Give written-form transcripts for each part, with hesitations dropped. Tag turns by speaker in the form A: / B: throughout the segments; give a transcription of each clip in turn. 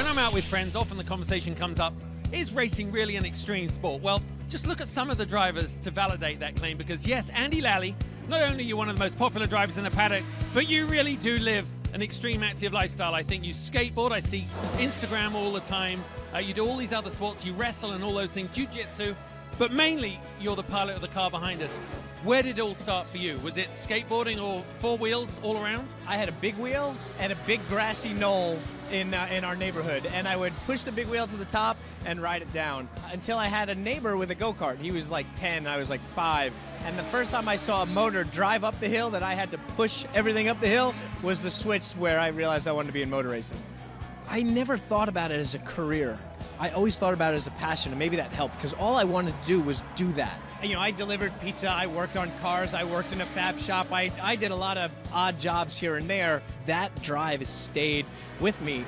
A: I'm out with friends, often the conversation comes up, is racing really an extreme sport? Well, just look at some of the drivers to validate that claim, because yes, Andy Lally, not only are you one of the most popular drivers in the paddock, but you really do live an extreme active lifestyle. I think you skateboard, I see Instagram all the time, you do all these other sports, you wrestle and all those things, jiu-jitsu, but mainly you're the pilot of the car behind us. Where did it all start for you? Was it skateboarding or four wheels all around?
B: I had a big wheel and a big grassy knoll in our neighborhood, and I would push the big wheel to the top and ride it down until I had a neighbor with a go-kart. He was like 10, I was like 5, and the first time I saw a motor drive up the hill that I had to push everything up the hill was the switch where I realized I wanted to be in motor racing. I never thought about it as a career. I always thought about it as a passion, and maybe that helped, because all I wanted to do was do that. You know, I delivered pizza, I worked on cars, I worked in a fab shop, I did a lot of odd jobs here and there. That drive has stayed with me.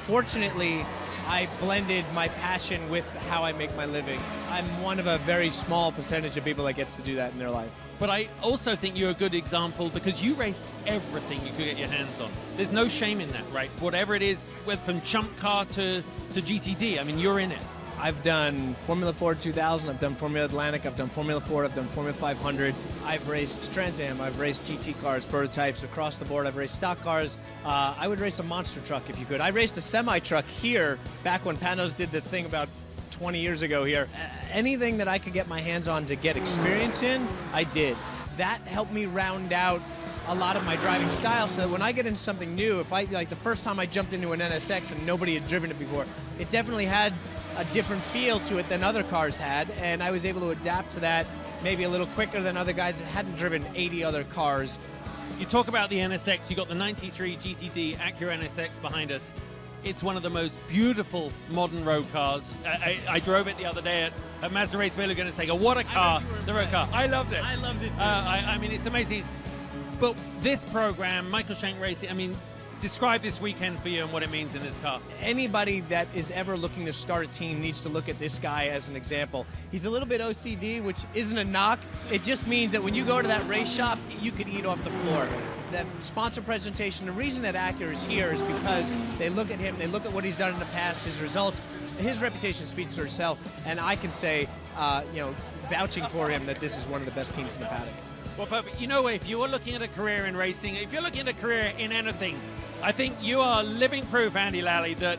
B: Fortunately, I blended my passion with how I make my living. I'm one of a very small percentage of people that gets to do that in their life.
A: But I also think you're a good example because you raced everything you could get your hands on. There's no shame in that, right? Whatever it is, from chump car to GTD, I mean, you're in it.
B: I've done Formula Ford 2000, I've done Formula Atlantic, I've done Formula Ford, I've done Formula 500. I've raced Trans Am, I've raced GT cars, prototypes across the board. I've raced stock cars. I would race a monster truck if you could. I raced a semi-truck here back when Panos did the thing about 20 years ago here. Anything that I could get my hands on to get experience in, I did. That helped me round out a lot of my driving style, so that when I get into something new, if I, like the first time I jumped into an NSX and nobody had driven it before, it definitely had a different feel to it than other cars had, and I was able to adapt to that maybe a little quicker than other guys that hadn't driven 80 other cars.
A: You talk about the NSX, you got the 93 GTD Acura NSX behind us. It's one of the most beautiful modern road cars. I drove it the other day at Mazda Race Villa, going to say, what a car, the road car. I loved it.
B: I loved it too.
A: I mean, it's amazing. But this program, Michael Shank Racing, I mean, describe this weekend for you and what it means in this car.
B: Anybody that is ever looking to start a team needs to look at this guy as an example. He's a little bit OCD, which isn't a knock. It just means that when you go to that race shop, you could eat off the floor. That sponsor presentation, the reason that Acura is here is because they look at him, they look at what he's done in the past, his results, his reputation speaks for itself, and I can say, you know, vouching for him that this is one of the best teams in the paddock.
A: Well, perfect. You know, if you are looking at a career in racing, if you're looking at a career in anything, I think you are living proof, Andy Lally, that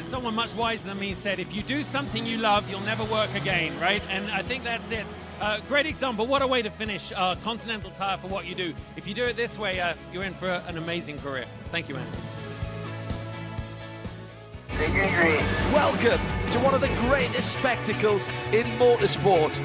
A: someone much wiser than me said, if you do something you love, you'll never work again, right? And I think that's it. Great example. What a way to finish Continental Tire for what you do. If you do it this way, you're in for an amazing career. Thank you, man.
C: Welcome to one of the greatest spectacles in motorsport.